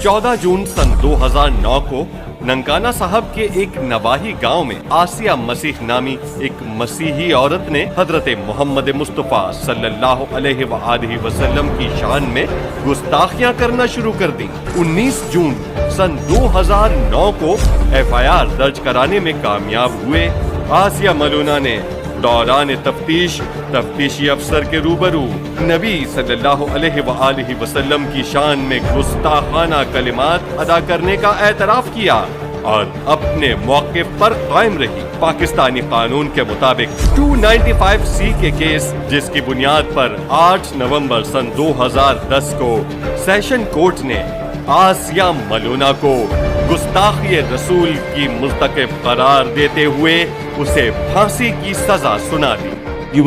چودہ جون سن 2009 کو ننکانہ صاحب کے ایک نواحی گاؤں میں آسیہ مسیح نامی ایک مسیحی عورت نے حضرت محمد مصطفیٰ صلی اللہ علیہ وآلہ وسلم کی شان میں گستاخیاں کرنا شروع کر دی۔ 19 جون سن 2009 کو FIR درج کرانے میں کامیاب ہوئے۔ آسیہ ملونہ نے دوران تفتیشی افسر کے روبرو نبی صلی اللہ علیہ وآلہ وسلم کی شان میں گستاخانہ کلمات ادا کرنے کا اعتراف کیا اور اپنے موقف پر قائم رہی۔ پاکستانی قانون کے مطابق 295C کے کیس، جس کی بنیاد پر 8 نومبر سن 2010 کو سیشن کورٹ نے آسیہ ملونہ کو گستاخی رسول کی مرتکب قرار دیتے ہوئے اسے پھانسی کی سزا سنا دی۔